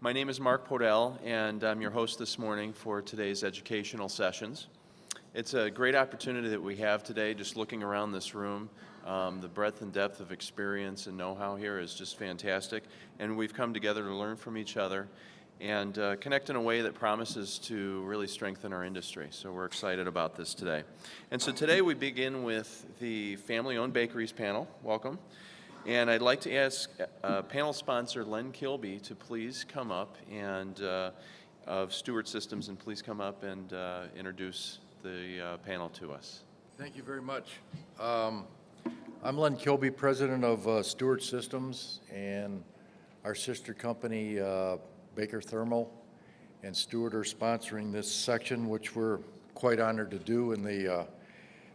My name is Mark Podell, and I'm your host this morning for today's educational sessions. It's a great opportunity that we have today, just looking around this room. The breadth and depth of experience and know-how here is just fantastic, and we've come together to learn from each other and connect in a way that promises to really strengthen our industry. So we're excited about this today. And so today we begin with the family-owned bakeries panel. Welcome. And I'd like to ask panel sponsor Len Kilby to please come up and of Stewart Systems, and please come up and introduce the panel to us. Thank you very much. I'm Len Kilby, president of Stewart Systems, and our sister company, Baker Thermal and Stewart, are sponsoring this section, which we're quite honored to do in the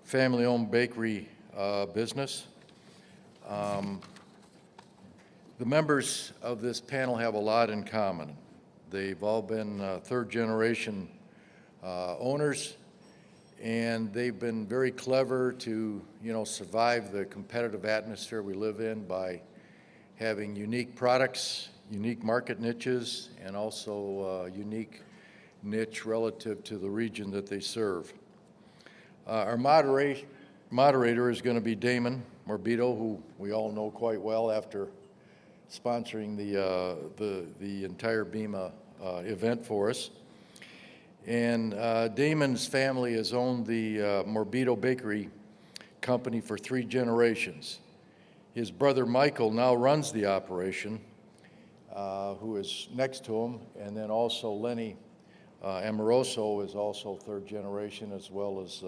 family-owned bakery business. The members of this panel have a lot in common. They've all been third-generation owners, and they've been very clever to, survive the competitive atmosphere we live in by having unique products, unique market niches, and also unique niche relative to the region that they serve. Our moderator is going to be Damon Morabito, who we all know quite well after sponsoring the entire BEMA event for us. And Damon's family has owned the Morabito Bakery Company for 3 generations. His brother Michael now runs the operation, who is next to him, and then also Lenny Amoroso is also 3rd generation, as well as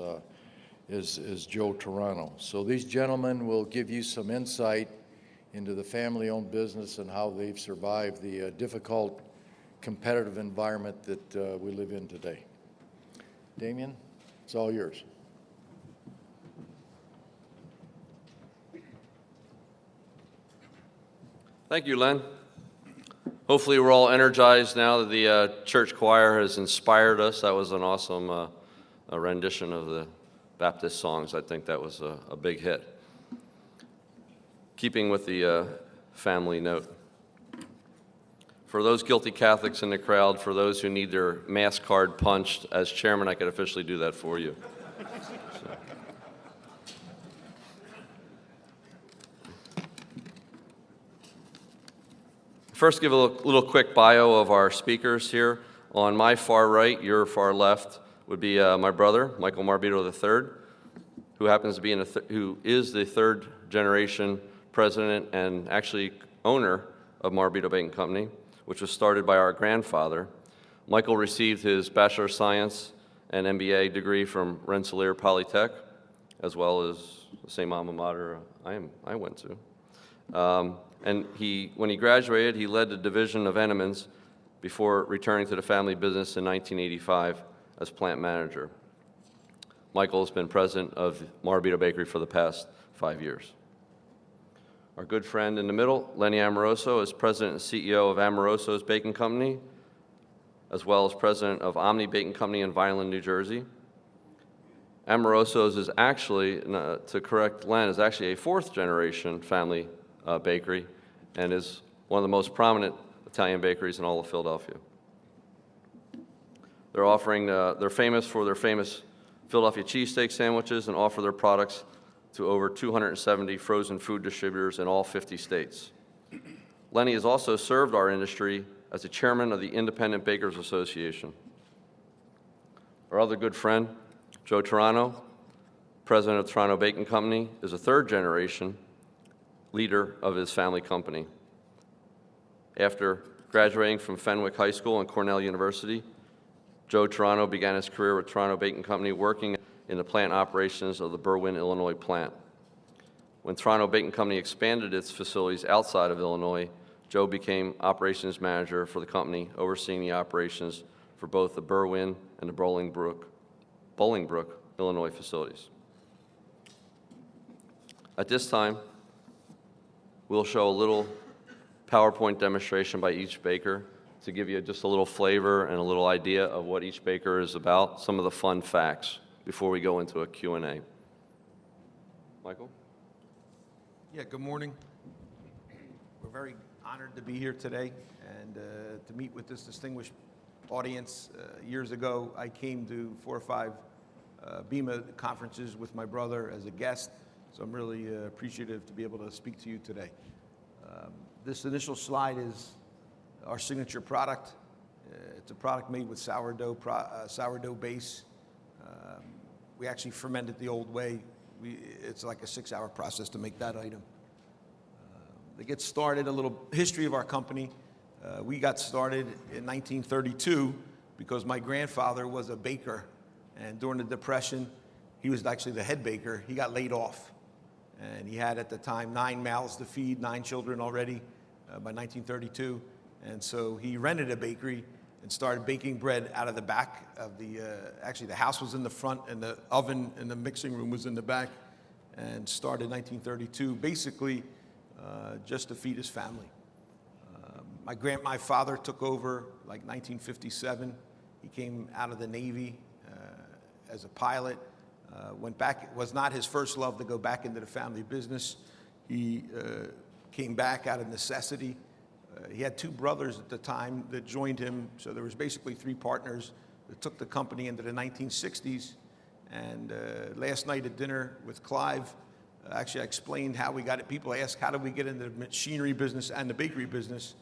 Joe Turano. So these gentlemen will give you some insight into the family-owned business and how they've survived the difficult competitive environment that we live in today. Damien, it's all yours. Thank you, Len. Hopefully we're all energized now that the church choir has inspired us. That was an awesome rendition of the Baptist songs. I think that was a big hit. Keeping with the family note. For those guilty Catholics in the crowd, for those who need their mass card punched, as chairman, I could officially do that for you. So. First, give a little quick bio of our speakers here. On my far right, your far left, would be my brother, Michael Morabito III, who happens to be who is the 3rd generation president and actually owner of Morabito Baking Company, which was started by our grandfather. Michael received his Bachelor of Science and MBA degree from Rensselaer Polytech, as well as the same alma mater I went to. And when he graduated, he led the division of Entenmann's before returning to the family business in 1985 as plant manager. Michael has been president of Morabito Bakery for the past 5 years. Our good friend in the middle, Lenny Amoroso, is president and CEO of Amoroso's Baking Company, as well as president of Omni Baking Company in Vineland, New Jersey. Amoroso's is actually, to correct Len, is actually a 4th generation family bakery and is one of the most prominent Italian bakeries in all of Philadelphia. They're famous for their famous Philadelphia cheesesteak sandwiches and offer their products to over 270 frozen food distributors in all 50 states. Lenny has also served our industry as the chairman of the Independent Bakers Association. Our other good friend, Joe Turano, president of Turano Baking Company, is a 3rd generation leader of his family company. After graduating from Fenwick High School and Cornell University, Joe Turano began his career with Turano Baking Company, working in the plant operations of the Berwyn, Illinois plant. When Turano Baking Company expanded its facilities outside of Illinois, Joe became operations manager for the company, overseeing the operations for both the Berwyn and the Bolingbrook, Illinois facilities. At this time, we'll show a little PowerPoint demonstration by each baker to give you just a little flavor and a little idea of what each baker is about, some of the fun facts before we go into a Q&A. Michael? Yeah, good morning. We're very honored to be here today and to meet meet with this distinguished audience. Years ago, I came to 4 or 5 BEMA conferences with my brother as a guest, so I'm really appreciative to be able to speak to you today. This initial slide is our signature product. It's a product made with sourdough base. We actually ferment it the old way. It's like a 6-hour process to make that item. To get started, a little history of our company. We got started in 1932 because my grandfather was a baker, and during the Depression, he was actually the head baker. He got laid off, and he had at the time 9 mouths to feed, 9 children already by 1932, and so he rented a bakery and started baking bread out of the back of the, actually the house was in the front and the oven and the mixing room was in the back, and started in 1932, basically just to feed his family. My father took over like 1957. He came out of the Navy as a pilot, went back. It was not his first love to go back into the family business. He came back out of necessity. He had 2 brothers at the time that joined him, so there was basically 3 partners that took the company into the 1960s. And last night at dinner with Clive, actually I explained how we got it. People ask, how did we get into the machinery business and the bakery business?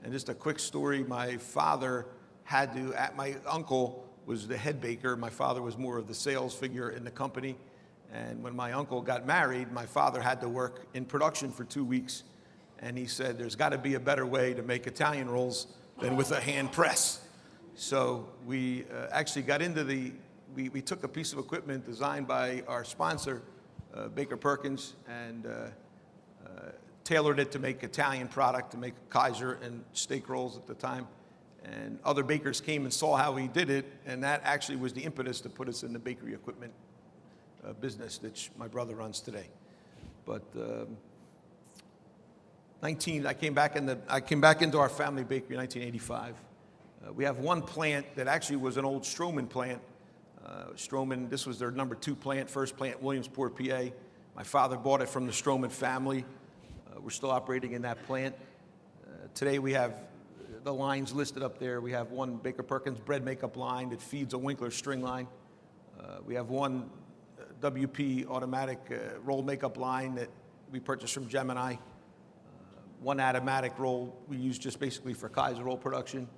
And just a quick story, my father had to, my uncle was the head baker. My father was more of the sales figure in the company. And when my uncle got married, my father had to work in production for 2 weeks. And he said, there's got to be a better way to make Italian rolls than with a hand press. So we actually got into we took a piece of equipment designed by our sponsor, Baker Perkins, and tailored it to make Italian product, to make Kaiser and steak rolls at the time. And other bakers came and saw how we did it, and that actually was the impetus to put us in the bakery equipment business that my brother runs today. But I came back into our family bakery in 1985. We have one plant that actually was an old Stroman plant. Stroman, this was their number 2 plant, first plant, Williamsport, PA. My father bought it from the Stroman family. We're still operating in that plant. Today we have the lines listed up there. We have one Baker Perkins bread makeup line that feeds a Winkler string line. We have one WP automatic roll makeup line that we purchased from Gemini. One automatic roll we use just basically for Kaiser roll production.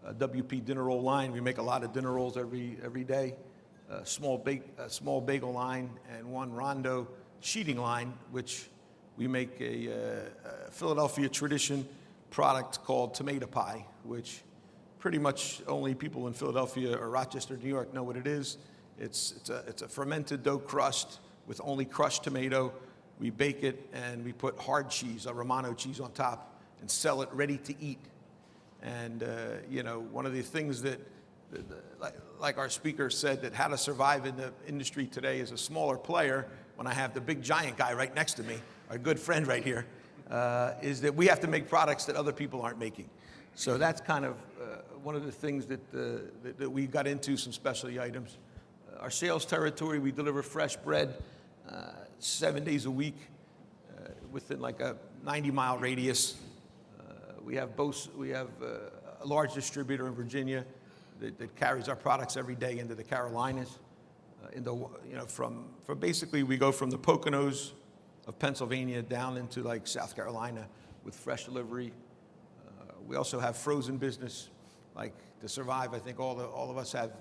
WP dinner roll line, we make a lot of dinner rolls every day. A small bagel line, and one Rondo sheeting line, which we make a Philadelphia tradition product called tomato pie, which pretty much only people in Philadelphia or Rochester, New York know what it is. It's a fermented dough crust with only crushed tomato. We bake it and we put hard cheese, a Romano cheese on top, and sell it ready to eat. And you know, one of the things that, like our speaker said, that how to survive in the industry today as a smaller player, when I have the big giant guy right next to me, our good friend right here, is that we have to make products that other people aren't making. So that's kind of one of the things that we got into, some specialty items. Our sales territory, we deliver fresh bread 7 days a week within like a 90-mile radius. We have a large distributor in Virginia that carries our products every day into the Carolinas. From basically we go from the Poconos of Pennsylvania down into like South Carolina with fresh delivery. We also have frozen business, like to survive. I think all of us have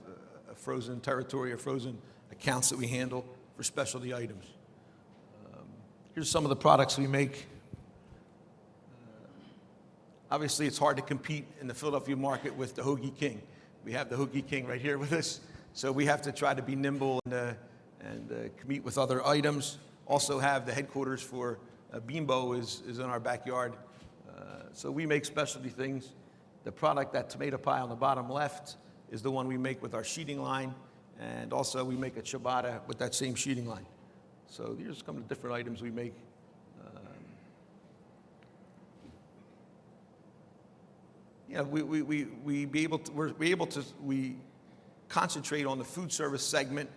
a frozen territory or frozen accounts that we handle for specialty items. Here's some of the products we make. Obviously, it's hard to compete in the Philadelphia market with the Hoagie King. We have the Hoagie King right here with us, so we have to try to be nimble and compete with other items. Also have the headquarters for Bimbo is in our backyard. So we make specialty things. The product, that tomato pie on the bottom left, is the one we make with our sheeting line, and also we make a ciabatta with that same sheeting line. So here's some of the different items we make. We concentrate on the food service segment.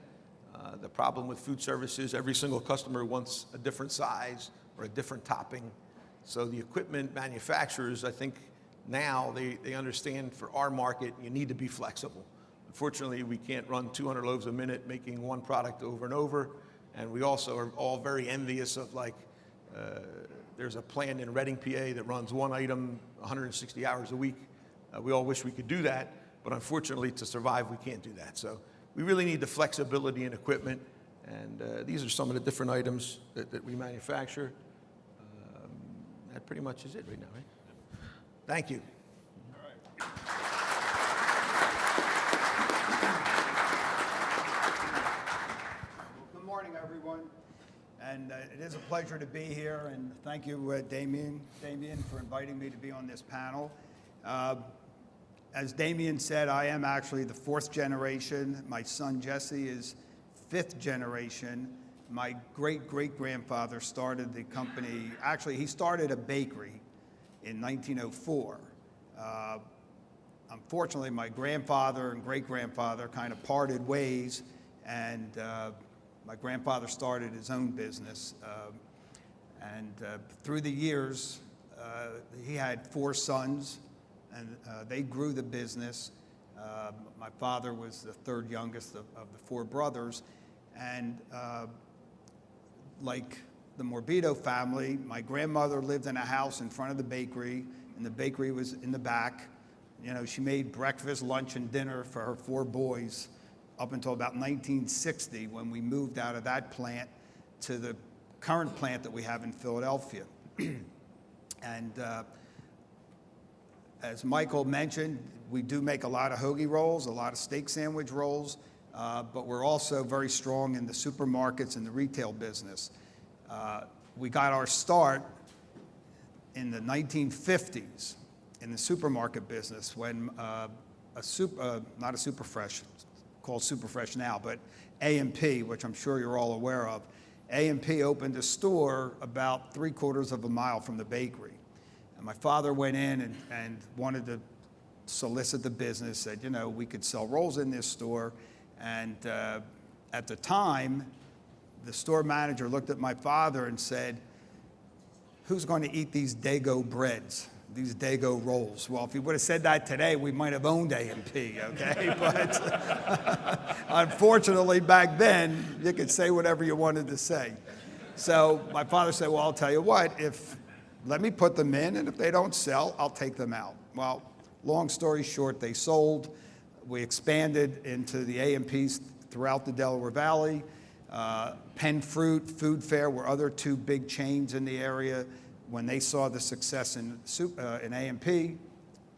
The problem with food service is every single customer wants a different size or a different topping. So the equipment manufacturers, I think now they understand for our market, you need to be flexible. Unfortunately, we can't run 200 loaves a minute making one product over and over. And we also are all very envious of, like, there's a plant in Reading, PA that runs one item 160 hours a week. We all wish we could do that, but unfortunately, to survive, we can't do that. So we really need the flexibility in equipment, and these are some of the different items that we manufacture. That pretty much is it right now, right? Thank you. Good morning, everyone. And it is a pleasure to be here, and thank you, Damien, for inviting me to be on this panel. As Damien said, I am actually the 4th generation. My son Jesse is 5th generation. My great-great-grandfather started the company. Actually, he started a bakery in 1904. Unfortunately, my grandfather and great-grandfather kind of parted ways, and my grandfather started his own business. Through the years, he had 4 sons, and they grew the business. My father was the 3rd youngest of the 4 brothers, and like the Morabito family, my grandmother lived in a house in front of the bakery, and the bakery was in the back. You know, she made breakfast, lunch, and dinner for her 4 boys up until about 1960, when we moved out of that plant to the current plant that we have in Philadelphia. And as Michael mentioned, we do make a lot of hoagie rolls, a lot of steak sandwich rolls, but we're also very strong in the supermarkets and the retail business. We got our start in the 1950s in the supermarket business when not a Superfresh, called Superfresh now, but A&P, which I'm sure you're all aware of. A&P opened a store about 3/4 of a mile from the bakery. And my father went in and wanted to solicit the business, said, you know, we could sell rolls in this store. And at the time, the store manager looked at my father and said, who's going to eat these Dago breads, these Dago rolls? Well, if he would have said that today, we might have owned A&P, okay? But unfortunately, back then, you could say whatever you wanted to say. So my father said, well, I'll tell you what, let me put them in, and if they don't sell, I'll take them out. Well, long story short, they sold. We expanded into the A&Ps throughout the Delaware Valley. Penn Fruit, Food Fair were other 2 big chains in the area. When they saw the success in A&P,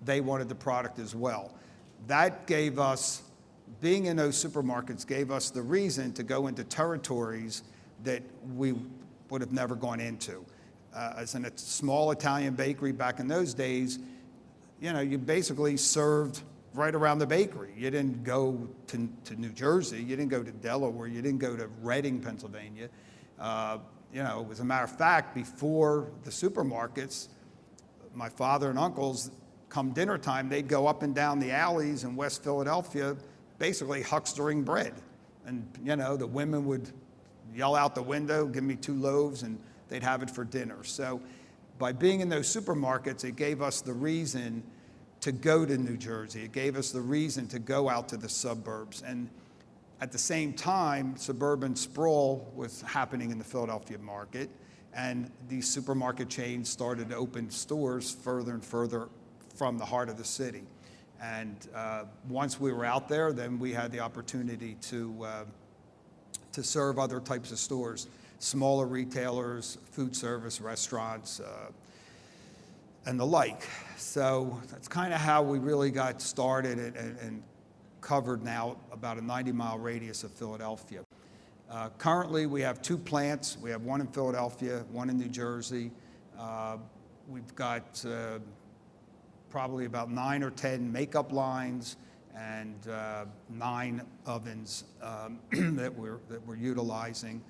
they wanted the product as well. That gave us, being in those supermarkets, gave us the reason to go into territories that we would have never gone into. As in a small Italian bakery back in those days, you know, you basically served right around the bakery. You didn't go to New Jersey, you didn't go to Delaware, you didn't go to Reading, Pennsylvania. You know, as a matter of fact, before the supermarkets, my father and uncles, come dinner time, they'd go up and down the alleys in West Philadelphia, basically huckstering bread. And, you know, the women would yell out the window, give me 2 loaves, and they'd have it for dinner. So by being in those supermarkets, it gave us the reason to go to New Jersey. It gave us the reason to go out to the suburbs. And at the same time, suburban sprawl was happening in the Philadelphia market, and these supermarket chains started to open stores further and further from the heart of the city. And once we were out there, then we had the opportunity to serve other types of stores, smaller retailers, food service, restaurants, and the like. So that's kind of how we really got started and covered now about a 90-mile radius of Philadelphia. Currently, we have 2 plants. We have one in Philadelphia, one in New Jersey. We've got probably about 9 or 10 makeup lines and 9 ovens that we're utilizing.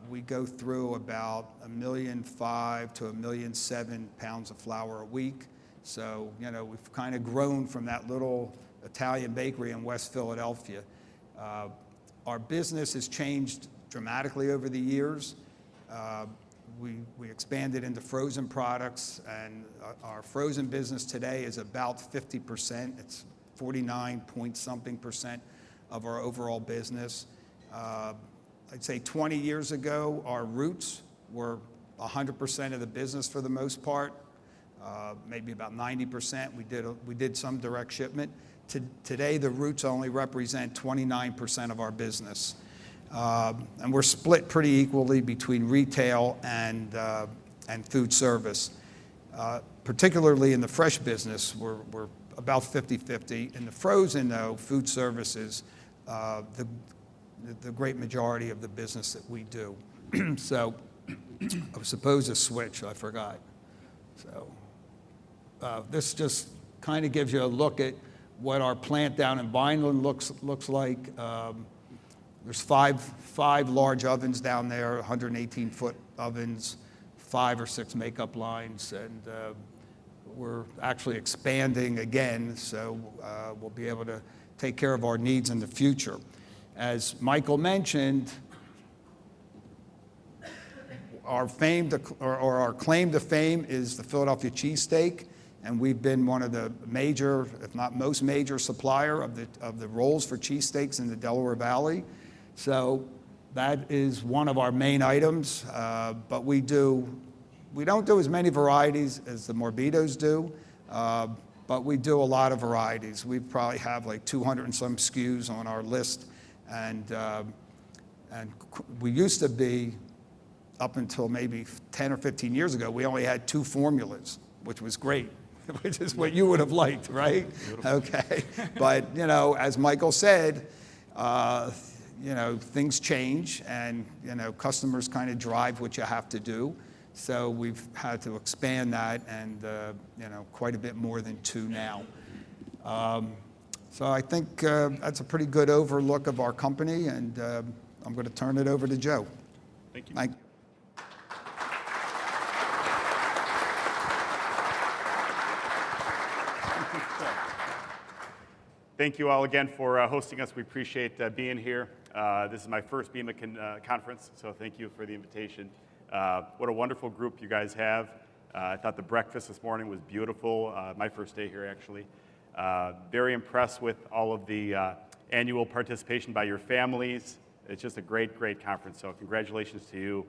We go through about 1.5 million to 1.7 million pounds of flour a week. So, you know, we've kind of grown from that little Italian bakery in West Philadelphia. Our business has changed dramatically over the years. we expanded into frozen products, and our frozen business today is about 50%. It's 49 point something percent of our overall business. I'd say 20 years ago, our roots were 100% of the business for the most part, maybe about 90%. We did some direct shipment. Today, the roots only represent 29% of our business. And we're split pretty equally between retail and food service. Particularly in the fresh business, we're about 50-50. In the frozen, though, food service is the great majority of the business that we do. So I was supposed to switch, I forgot. So this just kind of gives you a look at what our plant down in Vineland looks like. There's five large ovens down there, 118-foot ovens, 5 or 6 makeup lines, and we're actually expanding again, so we'll be able to take care of our needs in the future. As Michael mentioned, our claim to fame is the Philadelphia cheesesteak, and we've been one of the major, if not most major, supplier of the rolls for cheesesteaks in the Delaware Valley. So that is one of our main items, but we don't do as many varieties as the Morbitos do, but we do a lot of varieties. We probably have like 200 and some SKUs on our list, and we used to be, up until maybe 10 or 15 years ago, we only had 2 formulas, which was great, which is what you would have liked, right? Okay, but as Michael said, things change, and customers kind of drive what you have to do. So we've had to expand that, and quite a bit more than 2 now. So I think that's a pretty good overlook of our company, and I'm going to turn it over to Joe. Thank you. Thank you. Thank you all again for hosting us. We appreciate being here. This is my first BEMA conference, so thank you for the invitation. What a wonderful group you guys have. I thought the breakfast this morning was beautiful. My first day here, actually. Very impressed with all of the annual participation by your families. It's just a great, great conference, so congratulations to you.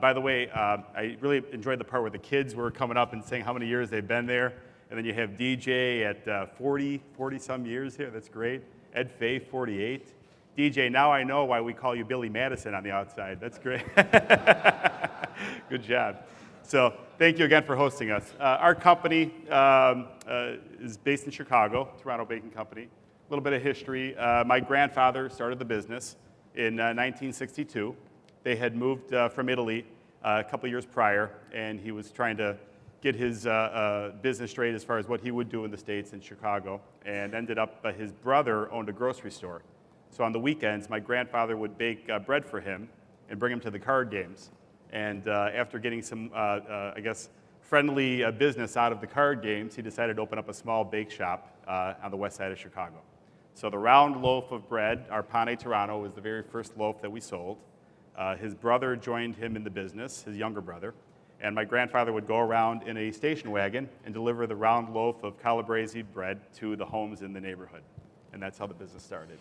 By the way, I really enjoyed the part where the kids were coming up and saying how many years they've been there. And then you have DJ at 40 some years here. That's great. Ed Fay, 48. DJ, now I know why we call you Billy Madison on the outside. That's great. Good job. So thank you again for hosting us. Our company is based in Chicago, Turano Baking Company. A little bit of history. My grandfather started the business in 1962. They had moved from Italy a couple years prior, and he was trying to get his business straight as far as what he would do in the States in Chicago, and ended up, his brother owned a grocery store. So on the weekends, my grandfather would bake bread for him and bring him to the card games. And after getting some, friendly business out of the card games, he decided to open up a small bake shop on the west side of Chicago. So the round loaf of bread, our pane Turano, was the very first loaf that we sold. His brother joined him in the business, his younger brother. And my grandfather would go around in a station wagon and deliver the round loaf of calabrese bread to the homes in the neighborhood. And that's how the business started.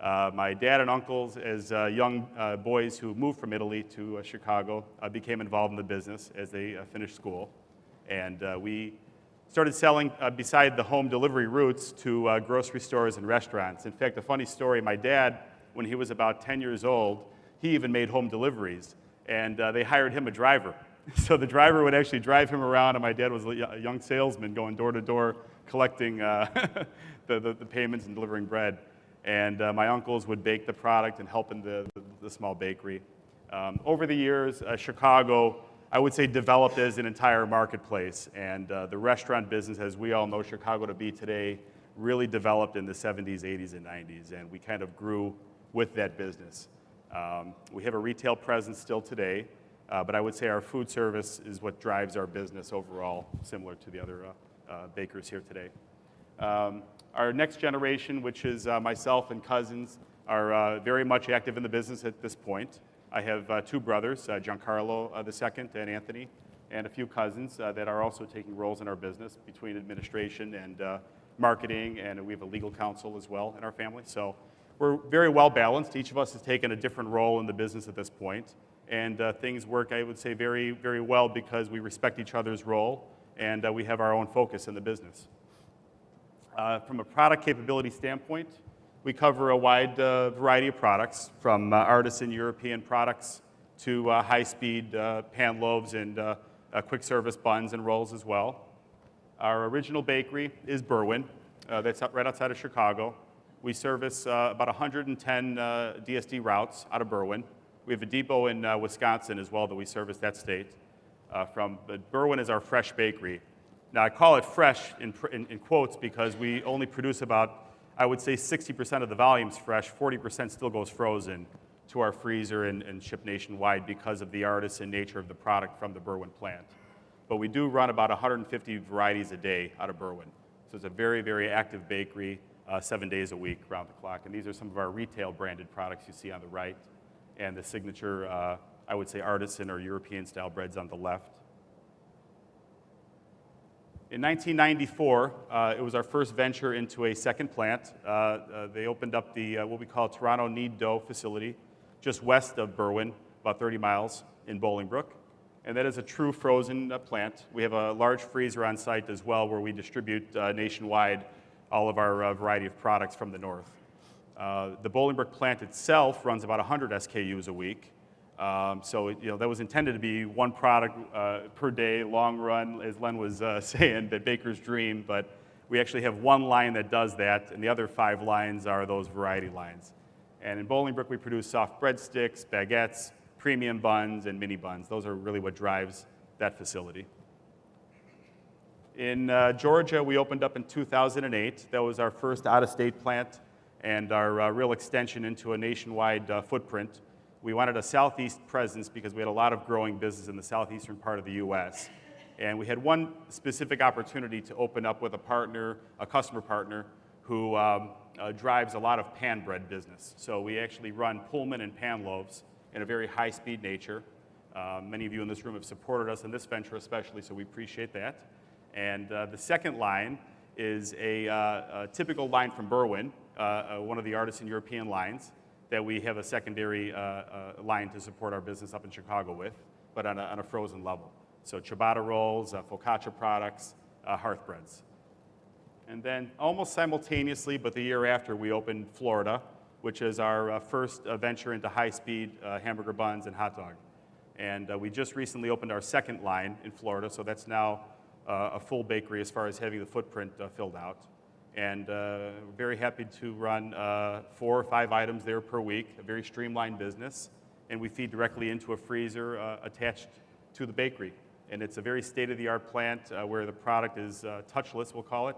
My dad and uncles, as young boys who moved from Italy to Chicago, became involved in the business as they finished school. And we started selling, beside the home delivery routes, to grocery stores and restaurants. In fact, a funny story, my dad, when he was about 10 years old, he even made home deliveries. And they hired him a driver. So the driver would actually drive him around, and my dad was a young salesman going door to door collecting the payments and delivering bread. And my uncles would bake the product and help in the small bakery. Over the years, Chicago, I would say, developed as an entire marketplace. And the restaurant business, as we all know Chicago to be today, really developed in the 70s, 80s, and 90s. And we kind of grew with that business. We have a retail presence still today. But I would say our food service is what drives our business overall, similar to the other bakers here today. Our next generation, which is myself and cousins, are very much active in the business at this point. I have two brothers, Giancarlo II and Anthony, and a few cousins that are also taking roles in our business between administration and marketing, and we have a legal counsel as well in our family. So we're very well balanced. Each of us has taken a different role in the business at this point, and things work, I would say, very, very well because we respect each other's role, and we have our own focus in the business. From a product capability standpoint, we cover a wide variety of products, from artisan European products to high-speed pan loaves and quick service buns and rolls as well. Our original bakery is Berwyn. That's right outside of Chicago. We service about 110 DSD routes out of Berwyn. We have a depot in Wisconsin as well that we service that state but Berwyn is our fresh bakery. Now, I call it fresh in quotes because we only produce about, I would say, 60% of the volume's fresh, 40% still goes frozen to our freezer and shipped nationwide because of the artisan nature of the product from the Berwyn plant. But we do run about 150 varieties a day out of Berwyn. So it's a very, very active bakery, 7 days a week, around the clock. And these are some of our retail branded products you see on the right, and the signature, I would say, artisan or European style breads on the left. In 1994, it was our first venture into a second plant. They opened up the what we call Turano knead dough facility just west of Berwyn, about 30 miles in Bolingbrook. And that is a true frozen plant. We have a large freezer on site as well where we distribute nationwide all of our variety of products from the north. The Bolingbrook plant itself runs about 100 SKUs a week. So that was intended to be one product per day, long run, as Len was saying, the baker's dream, but we actually have one line that does that, and the other 5 lines are those variety lines. And in Bolingbrook, we produce soft breadsticks, baguettes, premium buns, and mini buns. Those are really what drives that facility. In Georgia, we opened up in 2008. That was our first out-of-state plant and our real extension into a nationwide footprint. We wanted a southeast presence because we had a lot of growing business in the southeastern part of the U.S. And we had one specific opportunity to open up with a partner, a customer partner, who drives a lot of pan bread business. So we actually run Pullman and pan loaves in a very high-speed nature. Many of you in this room have supported us in this venture especially, so we appreciate that. And the second line is a typical line from Berwyn, one of the artisan European lines that we have a secondary line to support our business up in Chicago with, but on a frozen level. So ciabatta rolls, focaccia products, hearth breads. And then almost simultaneously, but the year after, we opened Florida, which is our first venture into high-speed hamburger buns and hot dog. And we just recently opened our second line in Florida, so that's now a full bakery as far as having the footprint filled out. And very happy to run 4 or 5 items there per week, a very streamlined business. And we feed directly into a freezer attached to the bakery. And it's a very state-of-the-art plant where the product is touchless, we'll call it.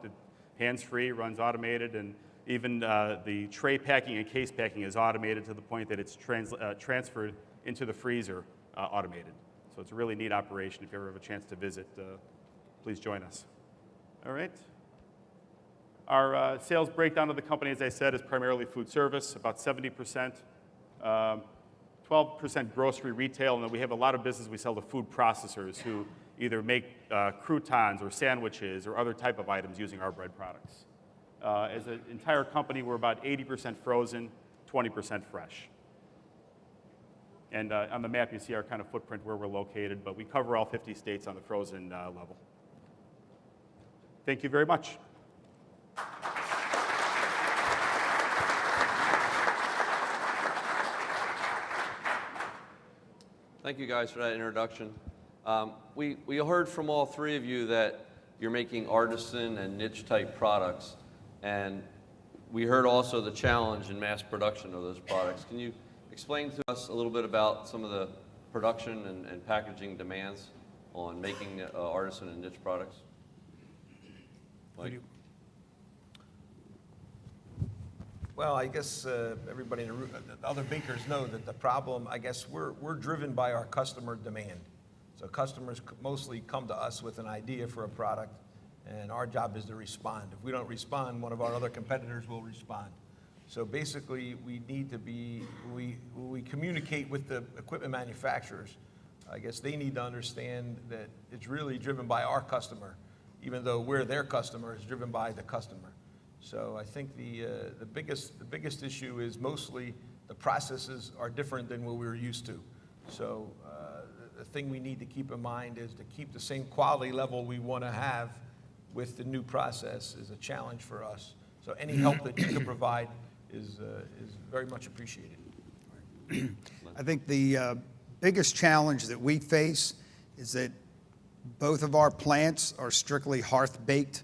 Hands-free, runs automated, and even the tray packing and case packing is automated to the point that it's transferred into the freezer automated. So it's a really neat operation. If you ever have a chance to visit, please join us. All right. Our sales breakdown of the company, as I said, is primarily food service, about 70%, 12% grocery retail, and then we have a lot of business we sell to food processors who either make croutons or sandwiches or other type of items using our bread products. As an entire company, we're about 80% frozen, 20% fresh. And on the map, you see our kind of footprint where we're located, but we cover all 50 states on the frozen level. Thank you very much. Thank you guys for that introduction. We heard from all 3 of you that you're making artisan and niche type products, and we heard also the challenge in mass production of those products. Can you explain to us a little bit about some of the production and packaging demands on making artisan and niche products? Mike? Well, I guess everybody in the room, the other bakers know that the problem, I guess we're driven by our customer demand. So customers mostly come to us with an idea for a product, and our job is to respond. If we don't respond, one of our other competitors will respond. So basically, we need to be, when we communicate with the equipment manufacturers, I guess they need to understand that it's really driven by our customer, even though we're their customer, it's driven by the customer. So I think the biggest issue is mostly the processes are different than what we were used to. So the thing we need to keep in mind is to keep the same quality level we want to have with the new process is a challenge for us. So any help that you can provide is very much appreciated. I think the biggest challenge that we face is that both of our plants are strictly hearth-baked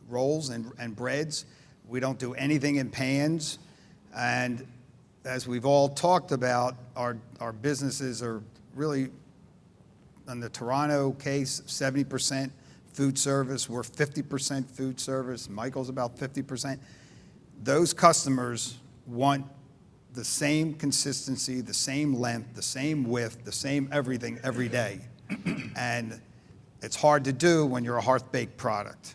rolls and breads. We don't do anything in pans. And as we've all talked about, our businesses are really, in the Turano case, 70% food service. We're 50% food service. Michael's about 50%. Those customers want the same consistency, the same length, the same width, the same everything every day. And it's hard to do when you're a hearth-baked product.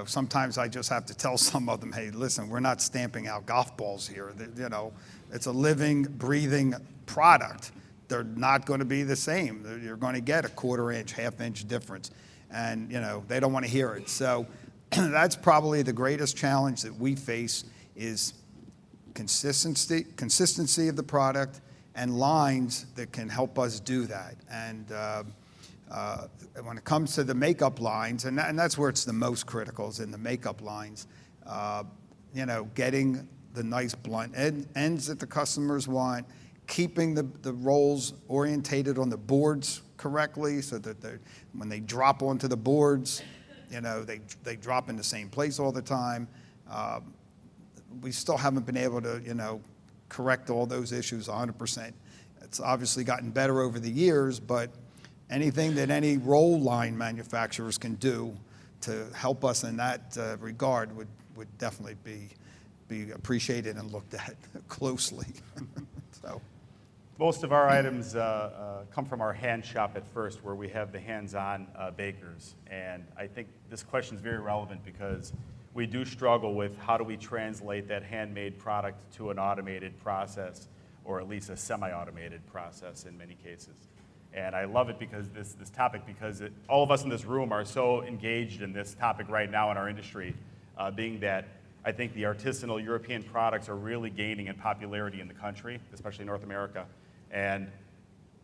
Sometimes I just have to tell some of them, hey, listen, we're not stamping out golf balls here. It's a living, breathing product. They're not going to be the same. You're going to get a quarter-inch, half-inch difference. And, they don't want to hear it. So that's probably the greatest challenge that we face is consistency of the product and lines that can help us do that. And when it comes to the makeup lines, and that's where it's the most critical, is in the makeup lines, getting the nice blunt ends that the customers want, keeping the rolls orientated on the boards correctly so that when they drop onto the boards, they drop in the same place all the time. We still haven't been able to, correct all those issues 100%. It's obviously gotten better over the years, but anything that any roll line manufacturers can do to help us in that regard would definitely be appreciated and looked at closely. So. Most of our items come from our hand shop at first, where we have the hands-on bakers. And I think this question is very relevant because we do struggle with how do we translate that handmade product to an automated process, or at least a semi-automated process in many cases. And I love it because this topic, because all of us in this room are so engaged in this topic right now in our industry, being that I think the artisanal European products are really gaining in popularity in the country, especially North America. And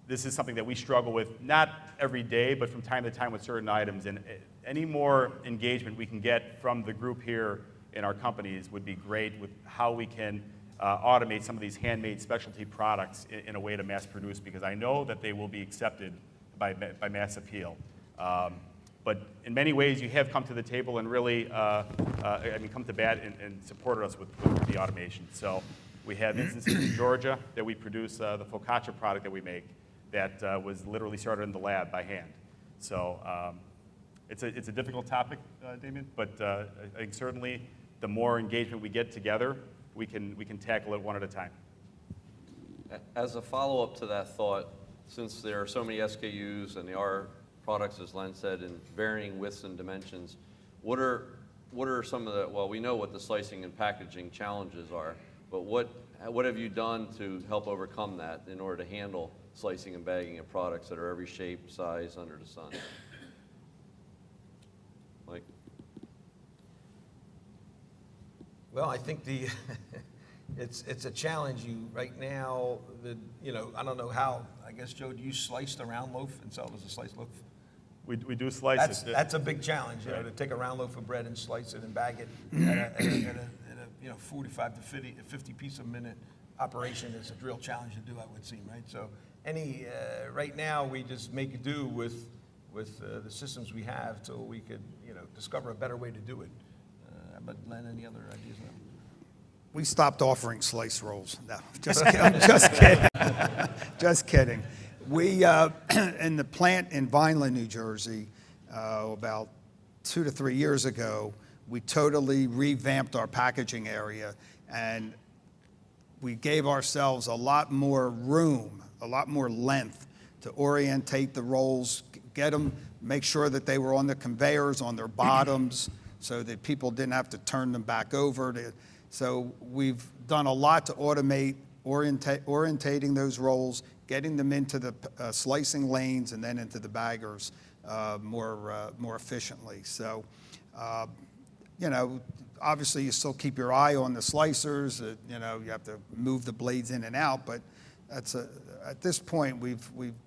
this is something that we struggle with, not every day, but from time to time with certain items. And any more engagement we can get from the group here in our companies would be great with how we can automate some of these handmade specialty products in a way to mass produce, because I know that they will be accepted by mass appeal. But in many ways, you have come to the table and really, come to bat and supported us with the automation. So we have instances in Georgia that we produce the focaccia product that we make that was literally started in the lab by hand. So it's a difficult topic, Damien, but I think certainly the more engagement we get together, we can tackle it one at a time. As a follow-up to that thought, since there are so many SKUs and there are products, as Len said, in varying widths and dimensions, what are some of the, well, we know what the slicing and packaging challenges are, but what have you done to help overcome that in order to handle slicing and bagging of products that are every shape, size under the sun? Mike? Well, I think it's a challenge. Right now, I don't know how. I guess, Joe, do you slice the round loaf and sell it as a sliced loaf? We do slice it. That's a big challenge, to take a round loaf of bread and slice it and bag it at a 45 to 50 piece a minute operation is a real challenge to do, I would seem, right? So right now we just make do with the systems we have till we could, discover a better way to do it. But Len, any other ideas? We stopped offering slice rolls. No, just kidding. I'm just kidding. Just kidding. We, in the plant in Vineland, New Jersey, about 2 to 3 years ago, we totally revamped our packaging area, and we gave ourselves a lot more room, a lot more length to orientate the rolls, get them, make sure that they were on the conveyors, on their bottoms, so that people didn't have to turn them back over. So we've done a lot to automate orientating those rolls, getting them into the slicing lanes and then into the baggers more efficiently. So, you know, obviously you still keep your eye on the slicers. You know, you have to move the blades in and out, but at this point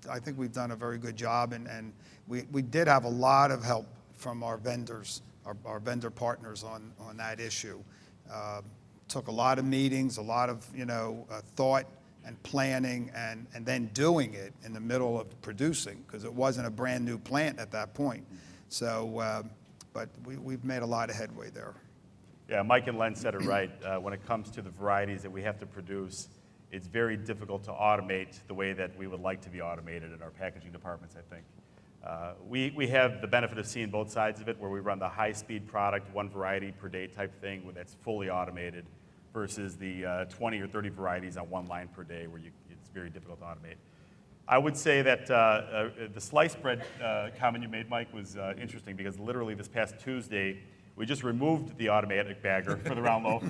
I think we've done a very good job, and we did have a lot of help from our vendors, our vendor partners on that issue. Took a lot of meetings, a lot of, you know, thought and planning, and then doing it in the middle of producing, because it wasn't a brand new plant at that point. So, but we've made a lot of headway there. Yeah, Mike and Len said it right. When it comes to the varieties that we have to produce, it's very difficult to automate the way that we would like to be automated in our packaging departments, I think. We have the benefit of seeing both sides of it, where we run the high-speed product, one variety per day type thing, where that's fully automated, versus the 20 or 30 varieties on one line per day, where it's very difficult to automate. I would say that the slice bread comment you made, Mike, was interesting, because literally this past Tuesday, we just removed the automatic bagger for the round loaf,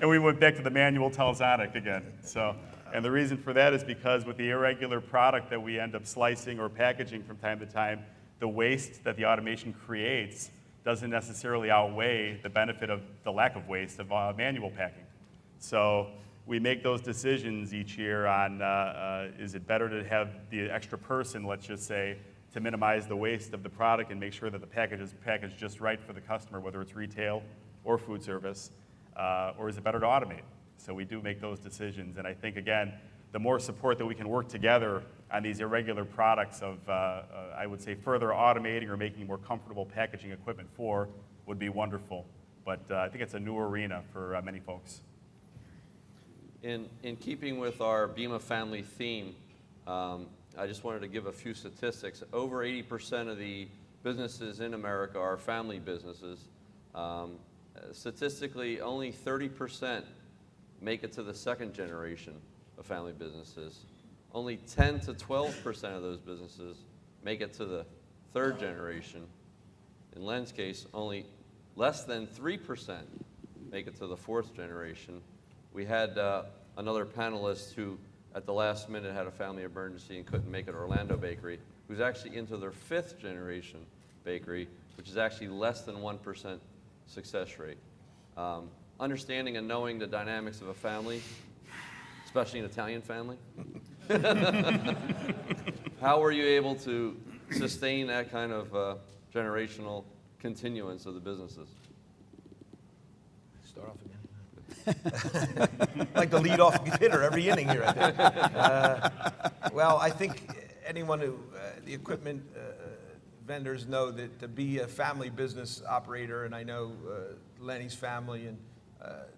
and we went back to the manual telesonic again. So, and the reason for that is because with the irregular product that we end up slicing or packaging from time to time, the waste that the automation creates doesn't necessarily outweigh the benefit of the lack of waste of manual packing. So we make those decisions each year on, is it better to have the extra person, let's just say, to minimize the waste of the product and make sure that the package is packaged just right for the customer, whether it's retail or food service, or is it better to automate? So we do make those decisions, and I think, again, the more support that we can work together on these irregular products of, I would say, further automating or making more comfortable packaging equipment for would be wonderful. But I think it's a new arena for many folks. In keeping with our BEMA family theme, I just wanted to give a few statistics. Over 80% of the businesses in America are family businesses. Statistically, only 30% make it to the second generation of family businesses. Only 10 to 12% of those businesses make it to the third generation. In Len's case, only less than 3% make it to the fourth generation. We had another panelist who, at the last minute, had a family emergency and couldn't make it, Orlando Bakery, who's actually into their fifth generation bakery, which is actually less than 1% success rate. Understanding and knowing the dynamics of a family, especially an Italian family, how were you able to sustain that kind of generational continuance of the businesses? Start off again. Like the lead-off hitter every inning here, I think. Well, I think anyone who, the equipment vendors know that to be a family business operator, and I know Lenny's family and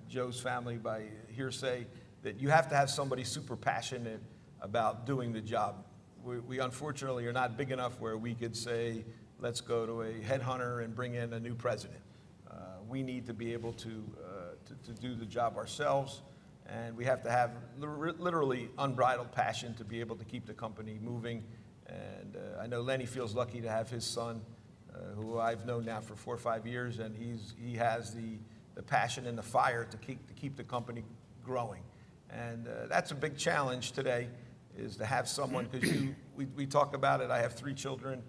Joe's family by hearsay, that you have to have somebody super passionate about doing the job. We unfortunately are not big enough where we could say, let's go to a headhunter and bring in a new president. We need to be able to do the job ourselves, and we have to have literally unbridled passion to be able to keep the company moving. And I know Lenny feels lucky to have his son, who I've known now for 4 or 5 years, and he has the passion and the fire to keep the company growing. And that's a big challenge today, is to have someone, because we talk about it. I have 3 children.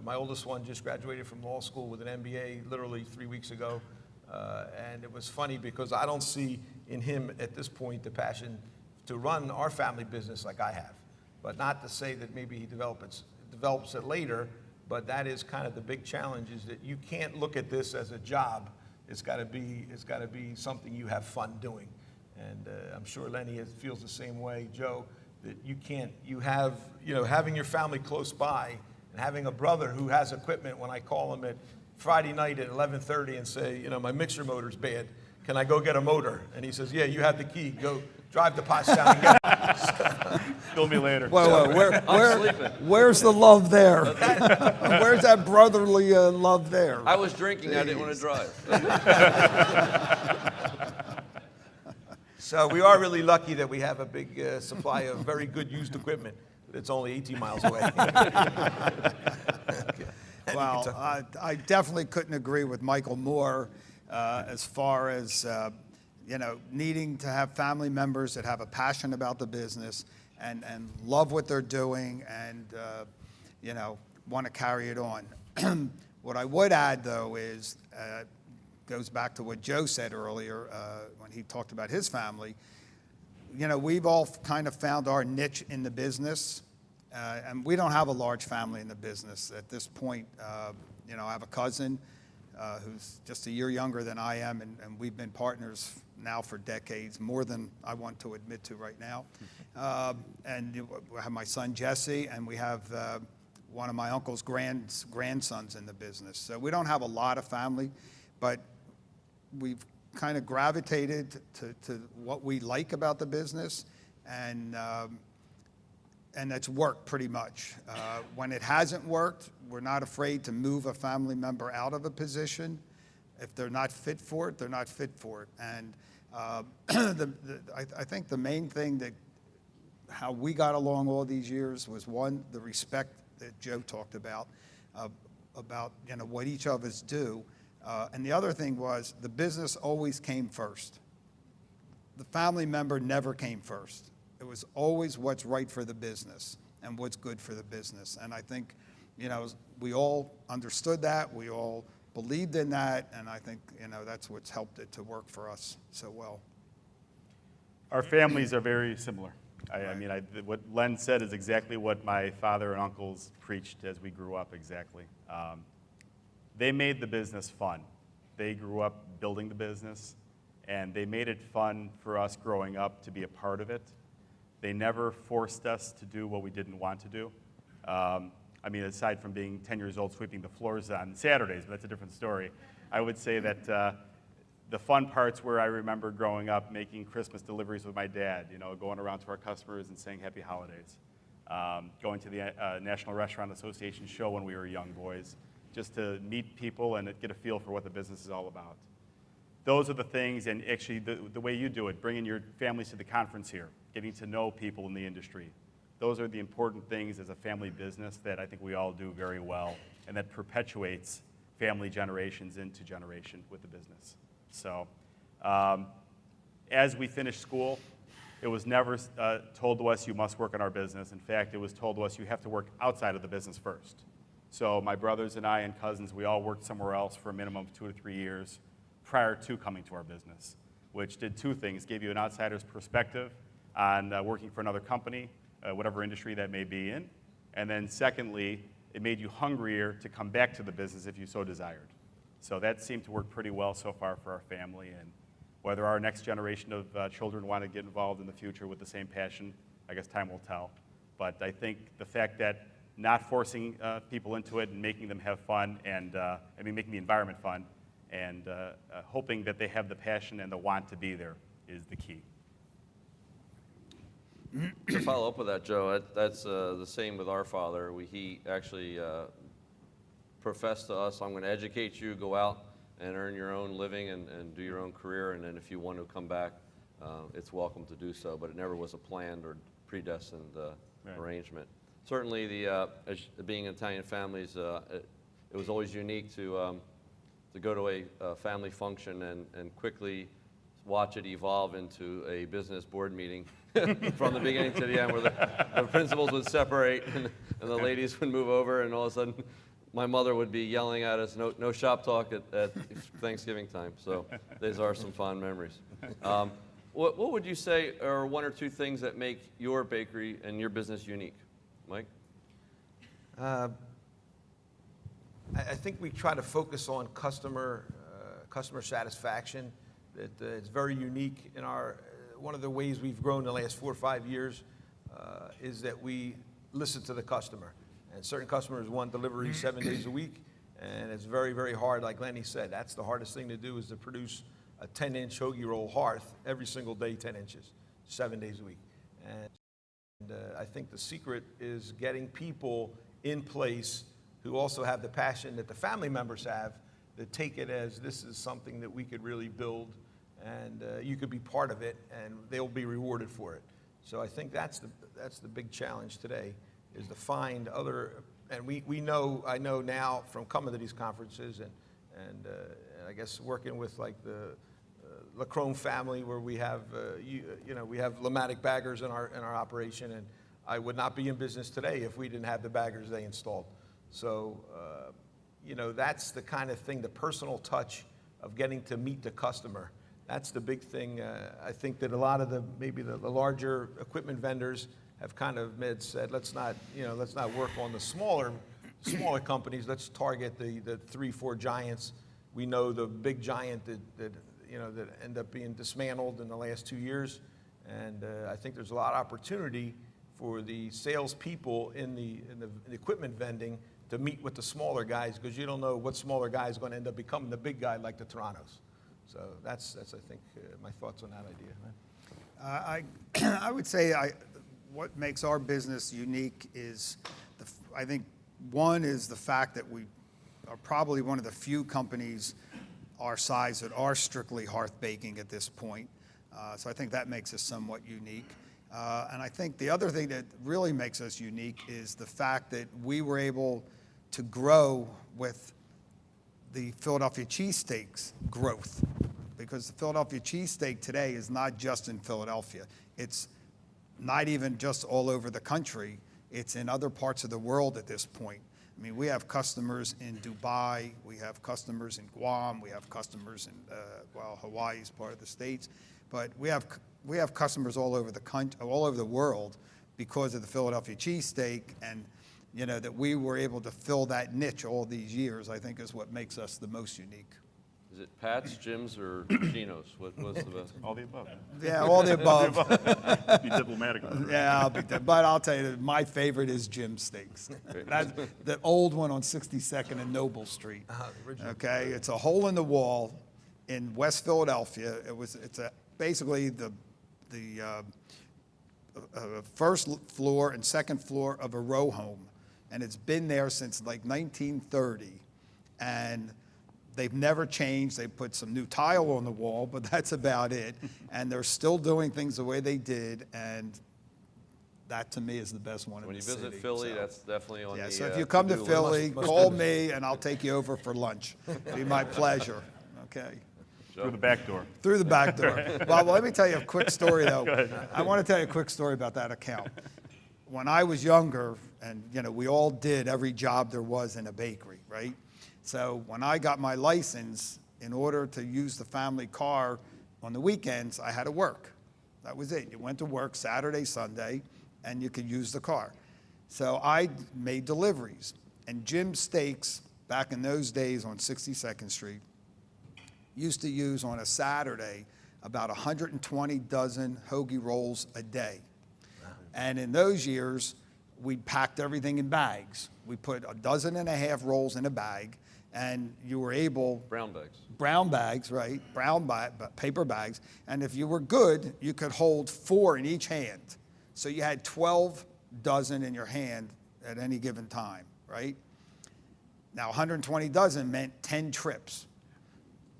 My oldest one just graduated from law school with an MBA literally 3 weeks ago. And it was funny because I don't see in him at this point the passion to run our family business like I have. But not to say that maybe he develops it later, but that is kind of the big challenge, is that you can't look at this as a job. It's got to be something you have fun doing. And I'm sure Lenny feels the same way, Joe, that having your family close by and having a brother who has equipment. When I call him at Friday night at 11:30 and say, my mixer motor's bad, can I go get a motor? And he says, yeah, you have the key, go drive to Pottstown and get it. Bill me later. Where's the love there? Where's that brotherly love there? I was drinking, I didn't want to drive. So we are really lucky that we have a big supply of very good used equipment that's only 18 miles away. Well, I definitely couldn't agree with Michael more as far as needing to have family members that have a passion about the business and love what they're doing and, want to carry it on. What I would add, though, is, goes back to what Joe said earlier when he talked about his family. We've all kind of found our niche in the business, and we don't have a large family in the business at this point. I have a cousin who's just a year younger than I am, and we've been partners now for decades, more than I want to admit to right now. And we have my son Jesse, and we have one of my uncle's grandsons in the business. So we don't have a lot of family, but we've kind of gravitated to what we like about the business, and it's worked pretty much. When it hasn't worked, we're not afraid to move a family member out of a position. If they're not fit for it, they're not fit for it. And I think the main thing that how we got along all these years was, one, the respect that Joe talked about what each of us do. And the other thing was the business always came first. The family member never came first. It was always what's right for the business and what's good for the business. And I think, we all understood that, we all believed in that, and I think, that's what's helped it to work for us so well. Our families are very similar. What Len said is exactly what my father and uncles preached as we grew up, exactly. They made the business fun. They grew up building the business, and they made it fun for us growing up to be a part of it. They never forced us to do what we didn't want to do. Aside from being 10 years old sweeping the floors on Saturdays, but that's a different story. I would say that the fun parts where I remember growing up making Christmas deliveries with my dad, going around to our customers and saying Happy Holidays. Going to the National Restaurant Association show when we were young boys, just to meet people and get a feel for what the business is all about. Those are the things, and actually the way you do it, bringing your families to the conference here, getting to know people in the industry. Those are the important things as a family business that I think we all do very well, and that perpetuates family generations into generation with the business. So as we finished school, it was never told to us you must work in our business. In fact, it was told to us you have to work outside of the business first. So my brothers and I and cousins, we all worked somewhere else for a minimum of 2 to 3 years prior to coming to our business, which did two things: gave you an outsider's perspective on working for another company, whatever industry that may be in, and then secondly, it made you hungrier to come back to the business if you so desired. So that seemed to work pretty well so far for our family, and whether our next generation of children want to get involved in the future with the same passion, I guess time will tell. But I think the fact that not forcing people into it and making them have fun, and making the environment fun, and hoping that they have the passion and the want to be there is the key. To follow up with that, Joe, that's the same with our father. He actually professed to us, I'm going to educate you, go out and earn your own living and do your own career, and then if you want to come back, it's welcome to do so. But it never was a planned or predestined arrangement. Certainly, being Italian families, it was always unique to go to a family function and quickly watch it evolve into a business board meeting from the beginning to the end, where the principals would separate and the ladies would move over, and all of a sudden my mother would be yelling at us, no shop talk at Thanksgiving time. So these are some fond memories. What would you say are 1 or 2 things that make your bakery and your business unique? Mike? I think we try to focus on customer satisfaction. That it's very unique in our. One of the ways we've grown in the last 4 or 5 years is that we listen to the customer. And certain customers want delivery 7 days a week, and it's very, very hard. Like Lenny said, that's the hardest thing to do, is to produce a 10-inch hoagie roll hearth every single day, 10 inches, 7 days a week. And I think the secret is getting people in place who also have the passion that the family members have, that take it as this is something that we could really build, and you could be part of it, and they'll be rewarded for it. So I think that's the big challenge today, is to find other, and I know now from coming to these conferences and I guess working with like the Lacrone family, where we have, we have Lematic baggers in our operation, and I would not be in business today if we didn't have the baggers they installed. So, that's the kind of thing, the personal touch of getting to meet the customer. That's the big thing. I think that a lot of maybe the larger equipment vendors have kind of said, let's not work on the smaller companies. Let's target the 3-4 giants. We know the big giant that end up being dismantled in the last 2 years, and I think there's a lot of opportunity for the salespeople in the equipment vending to meet with the smaller guys, because you don't know what smaller guy is going to end up becoming the big guy like the Turanos. So that's I think my thoughts on that idea. I would say what makes our business unique is, I think one is the fact that we are probably one of the few companies our size that are strictly hearth baking at this point. So I think that makes us somewhat unique. And I think the other thing that really makes us unique is the fact that we were able to grow with the Philadelphia cheesesteaks growth, because the Philadelphia cheesesteak today is not just in Philadelphia. It's not even just all over the country. It's in other parts of the world at this point. I mean, we have customers in Dubai, we have customers in Guam, we have customers in, Hawaii is part of the States, but we have customers all over the country, all over the world, because of the Philadelphia cheesesteak, and that we were able to fill that niche all these years, I think is what makes us the most unique. Is it Pat's, Jim's, or Gino's? What's the best? All the above. Yeah, all the above. Be diplomatic about it. Yeah, but I'll tell you, my favorite is Jim's Steaks. That's the old one on 62nd and Noble Street. Okay, it's a hole in the wall in West Philadelphia. It's basically the first floor and second floor of a row home, and it's been there since like 1930, and they've never changed. They put some new tile on the wall, but that's about it. And they're still doing things the way they did, and that to me is the best one When in you the city. visit Philly, So, that's definitely on yeah, the so if you come to to-do Philly, list. call me and I'll take you over for lunch. It'd be my pleasure. Okay. Through the back door. Through the back door. Well, let me tell you a quick story, though. I want to tell you a quick story about that account. When I was younger, and we all did every job there was in a bakery, right? So when I got my license, in order to use the family car on the weekends, I had to work. That was it. You went to work Saturday, Sunday, and you could use the car. So I made deliveries. And Jim's Steaks, back in those days on 62nd Street, used to use on a Saturday about 120 dozen hoagie rolls a day. And in those years, we packed everything in bags. We put 1.5 dozen rolls in a bag, and you were able... Brown bags. Brown bags, right? Paper bags. And if you were good, you could hold 4 in each hand. So you had 12 dozen in your hand at any given time, right? Now, 120 dozen meant 10 trips.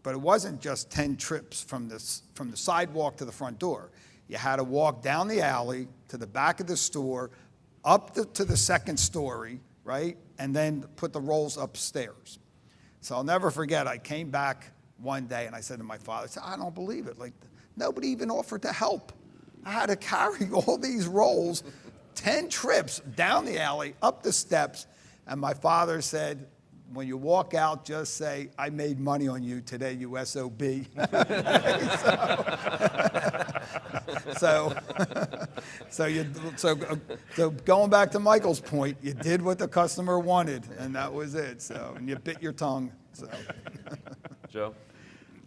But it wasn't just 10 trips from the sidewalk to the front door. You had to walk down the alley to the back of the store, up to the second story, right? And then put the rolls upstairs. So I'll never forget, I came back one day and I said to my father, I don't believe it. Like, nobody even offered to help. I had to carry all these rolls, 10 trips down the alley, up the steps. And my father said, when you walk out, just say, I made money on you today, you SOB. So going back to Michael's point, you did what the customer wanted, and that was it. So, and you bit your tongue. So. Joe?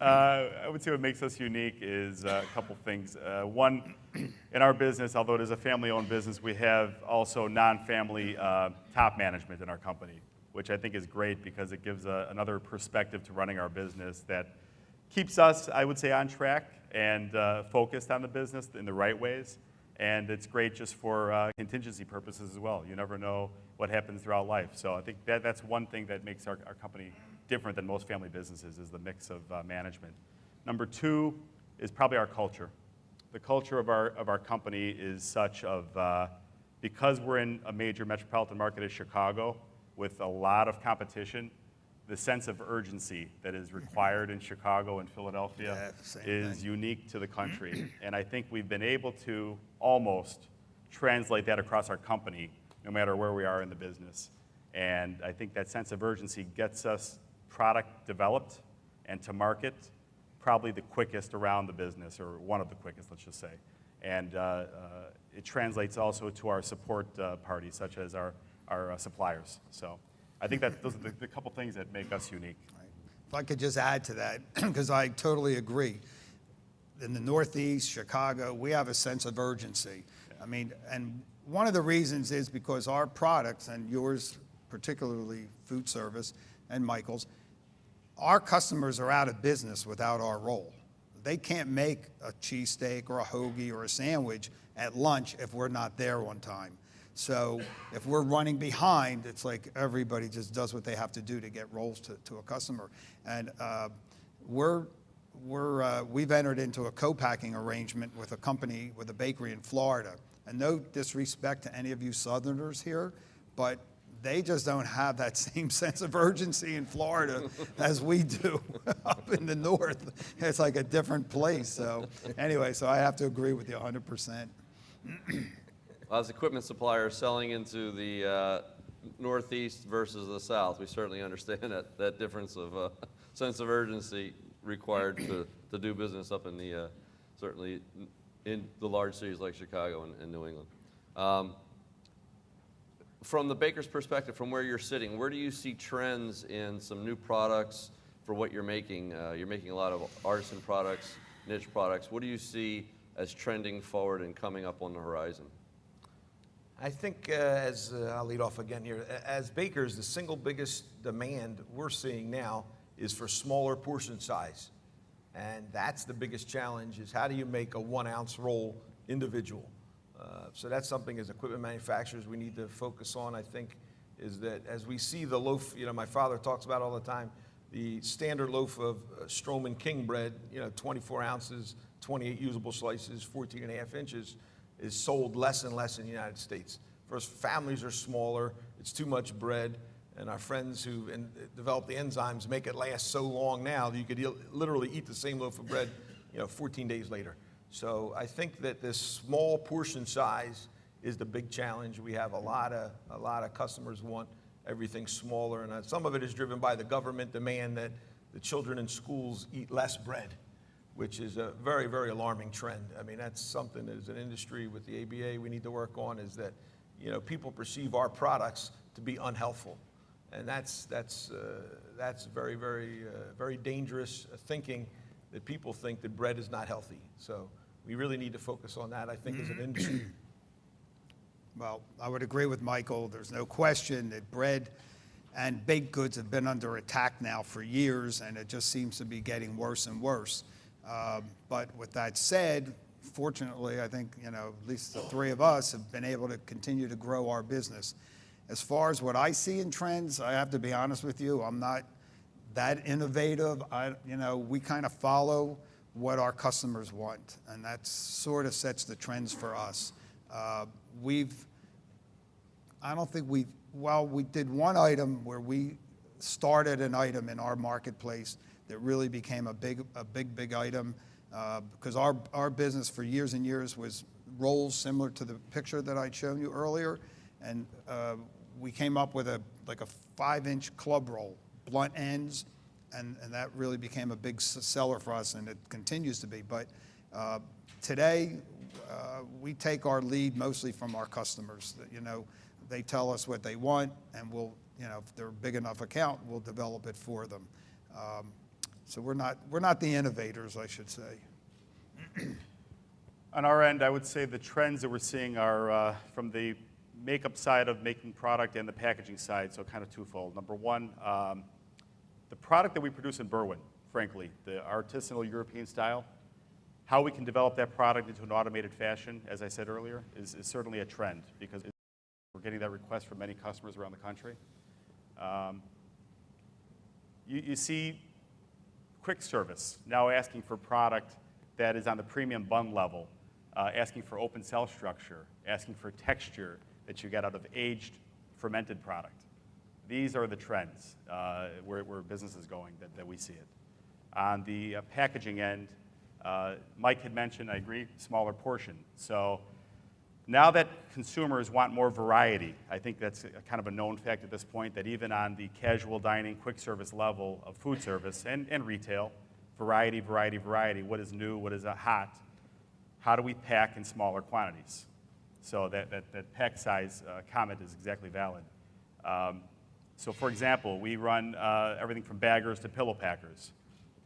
I would say what makes us unique is a couple things. One, in our business, although it is a family-owned business, we have also non-family top management in our company, which I think is great because it gives another perspective to running our business that keeps us, I would say, on track and focused on the business in the right ways. And it's great just for contingency purposes as well. You never know what happens throughout life. So I think that's one thing that makes our company different than most family businesses is the mix of management. Number 2 is probably our culture. The culture of our company is such of, because we're in a major metropolitan market as Chicago with a lot of competition, the sense of urgency that is required in Chicago and Philadelphia Yeah, same is thing. unique to the country. And I think we've been able to almost translate that across our company, no matter where we are in the business. And I think that sense of urgency gets us product developed and to market probably the quickest around the business, or one of the quickest, let's just say. And it translates also to our support parties, such as our suppliers. So I think that those are the couple things that make us unique. If I could just add to that, because I totally agree. In the Northeast, Chicago, we have a sense of urgency. I mean, and one of the reasons is because our products, and yours particularly food service and Michael's, our customers are out of business without our roll. They can't make a cheesesteak or a hoagie or a sandwich at lunch if we're not there on time. So if we're running behind, it's like everybody just does what they have to do to get rolls to a customer. And we've entered into a co-packing arrangement with a company, with a bakery in Florida. And no disrespect to any of you Southerners here, but they just don't have that same sense of urgency in Florida as we do up in the north. It's like a different place. So anyway, so I have to agree with you 100%. As equipment suppliers selling into the Northeast versus the South, we certainly understand that difference of sense of urgency required to do business up in the, certainly in the large cities like Chicago and New England. From the baker's perspective, from where you're sitting, where do you see trends in some new products for what you're making? You're making a lot of artisan products, niche products. What do you see as trending forward and coming up on the horizon? I think, I'll lead off again here, as bakers, the single biggest demand we're seeing now is for smaller portion size. And that's the biggest challenge, is how do you make a 1 ounce roll individual? So that's something as equipment manufacturers we need to focus on, I think, is that as we see the loaf, my father talks about all the time, the standard loaf of Stroman King bread, 24 ounces, 28 usable slices, 14 and a half inches, is sold less and less in the United States. First, families are smaller, it's too much bread, and our friends who develop the enzymes make it last so long now that you could literally eat the same loaf of bread 14 days later. So I think that this small portion size is the big challenge. We have a lot of customers want everything smaller, and some of it is driven by the government demand that the children in schools eat less bread, which is a very, very alarming trend. I mean, that's something as an industry with the ABA we need to work on, is that people perceive our products to be unhealthful, and that's very, very, very dangerous thinking, that people think that bread is not healthy. So we really need to focus on that, I think, as an industry. Well, I would agree with Michael. There's no question that bread and baked goods have been under attack now for years, and it just seems to be getting worse and worse. But with that said, fortunately, I think, at least the three of us have been able to continue to grow our business. As far as what I see in trends, I have to be honest with you, I'm not that innovative. We kind of follow what our customers want, and that sort of sets the trends for us. We did one item where we started an item in our marketplace that really became a big item, because our business for years and years was rolls similar to the picture that I'd shown you earlier, and we came up with a 5-inch club roll, blunt ends, and that really became a big seller for us, and it continues to be. But today, we take our lead mostly from our customers. They tell us what they want, and we'll, if they're a big enough account, we'll develop it for them. So we're not the innovators, I should say. On our end, I would say the trends that we're seeing are from the makeup side of making product and the packaging side, so kind of twofold. Number one, the product that we produce in Berwyn, frankly, the artisanal European style, how we can develop that product into an automated fashion, as I said earlier, is certainly a trend, because we're getting that request from many customers around the country. You see quick service now asking for product that is on the premium bun level, asking for open cell structure, asking for texture that you get out of aged fermented product. These are the trends where business is going that we see it. On the packaging end, Mike had mentioned, I agree, smaller portion. So now that consumers want more variety, I think that's kind of a known fact at this point, that even on the casual dining, quick service level of food service and retail, variety, variety, variety, what is new, what is hot, how do we pack in smaller quantities? So that pack size comment is exactly valid. So for example, we run everything from baggers to pillow packers.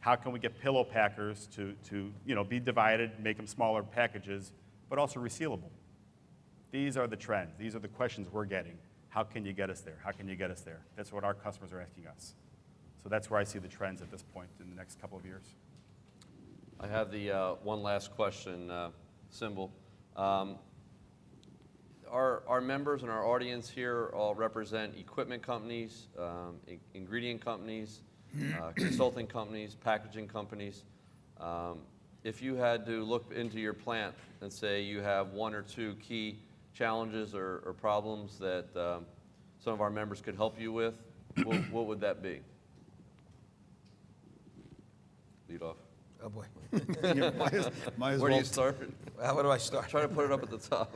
How can we get pillow packers to be divided, make them smaller packages, but also resealable? These are the trends. These are the questions we're getting. How can you get us there? How can you get us there? That's what our customers are asking us. So that's where I see the trends at this point in the next couple of years. I have the one last question, Symbol. Our members and our audience here all represent equipment companies, ingredient companies, consulting companies, packaging companies. If you had to look into your plant and say you have one or two key challenges or problems that some of our members could help you with, what would that be? Lead off. Oh, boy. Might as Where do well. you start? Where do I start? Try to put it up at the top.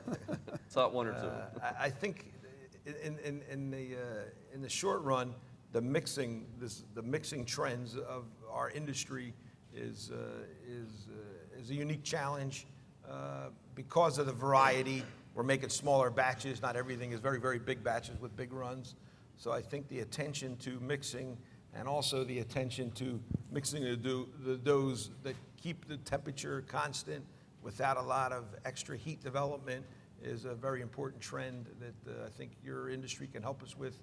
Top one or two. I think in the short run, the mixing trends of our industry is a unique challenge because of the variety. We're making smaller batches. Not everything is very, very big batches with big runs. So I think the attention to mixing and also the attention to mixing the doughs that keep the temperature constant without a lot of extra heat development is a very important trend that I think your industry can help us with,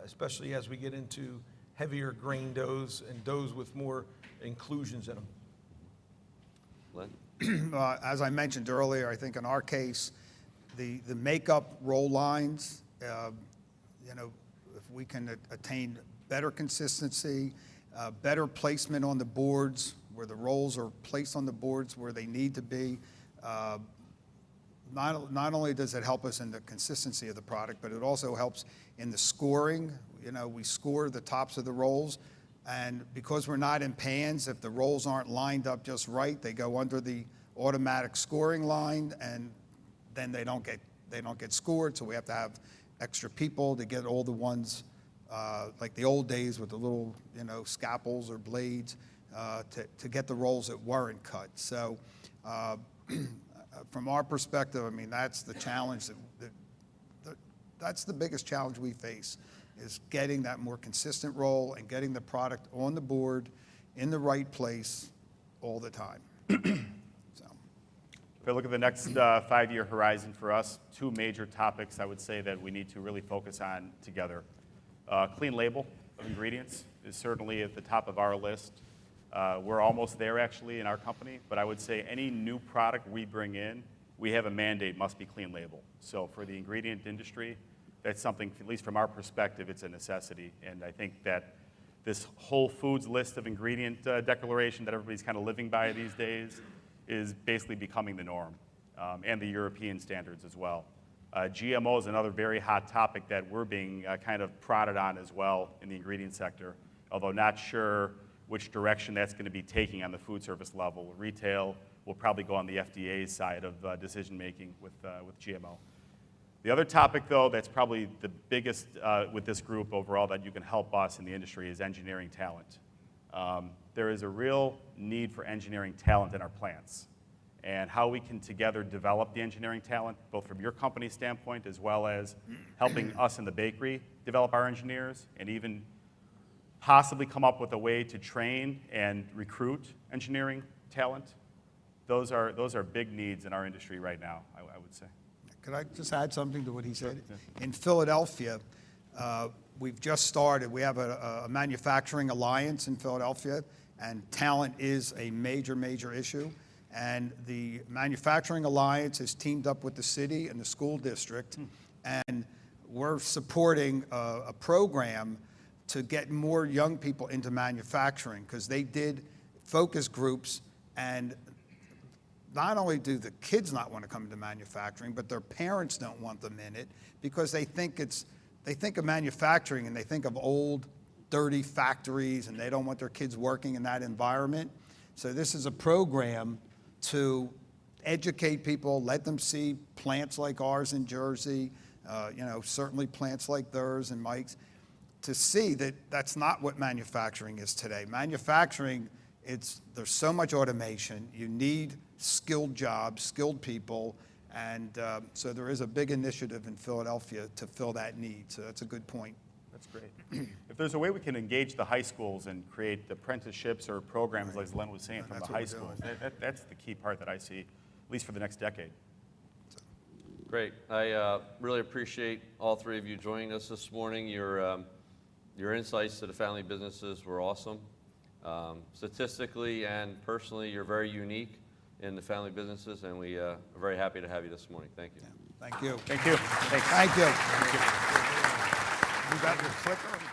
especially as we get into heavier grain doughs and doughs with more inclusions in them. Len? As I mentioned earlier, I think in our case, the makeup roll lines, if we can attain better consistency, better placement on the boards, where the rolls are placed on the boards where they need to be. Not only does it help us in the consistency of the product, but it also helps in the scoring. We score the tops of the rolls, and because we're not in pans, if the rolls aren't lined up just right, they go under the automatic scoring line, and then they don't get scored. So we have to have extra people to get all the ones like the old days with the little scalpels or blades to get the rolls that weren't cut. So from our perspective, I mean, that's the challenge that's the biggest challenge we face, is getting that more consistent roll and getting the product on the board in the right place all the time. So. If I look at the next 5-year horizon for us, two major topics I would say that we need to really focus on together. Clean label of ingredients is certainly at the top of our list. We're almost there actually in our company, but I would say any new product we bring in, we have a mandate must be clean label. So for the ingredient industry, that's something, at least from our perspective, it's a necessity. And I think that this Whole Foods list of ingredient declaration that everybody's kind of living by these days is basically becoming the norm, and the European standards as well. GMO is another very hot topic that we're being kind of prodded on as well in the ingredient sector, although not sure which direction that's going to be taking on the food service level. Retail will probably go on the FDA's side of decision-making with GMO. The other topic, though, that's probably the biggest with this group overall that you can help us in the industry is engineering talent. There is a real need for engineering talent in our plants, and how we can together develop the engineering talent, both from your company's standpoint as well as helping us in the bakery develop our engineers, and even possibly come up with a way to train and recruit engineering talent. Those are big needs in our industry right now, I would say. Could I just add something to what he said? In Philadelphia, we've just started. We have a manufacturing alliance in Philadelphia, and talent is a major, major issue. And the manufacturing alliance has teamed up with the city and the school district, and we're supporting a program to get more young people into manufacturing, because they did focus groups, and not only do the kids not want to come into manufacturing, but their parents don't want them in it because they think it's they think of manufacturing and they think of old, dirty factories, and they don't want their kids working in that environment. So this is a program to educate people, let them see plants like ours in Jersey, certainly plants like theirs and Mike's, to see that that's not what manufacturing is today. Manufacturing, there's so much automation. You need skilled jobs, skilled people, and so there is a big initiative in Philadelphia to fill that need. So that's a good point. That's great. If there's a way we can engage the high schools and create apprenticeships or programs, like Len was saying, from the That's what high we're schools, doing. that's the key part that I see, at least for the next decade. Great. I really appreciate all three of you joining us this morning. Your insights to the family businesses were awesome. Statistically and personally, you're very unique in the family businesses, and we are very happy to have you this morning. Thank you. Thank you. Thank you. Thanks. Thank you. You got your clicker?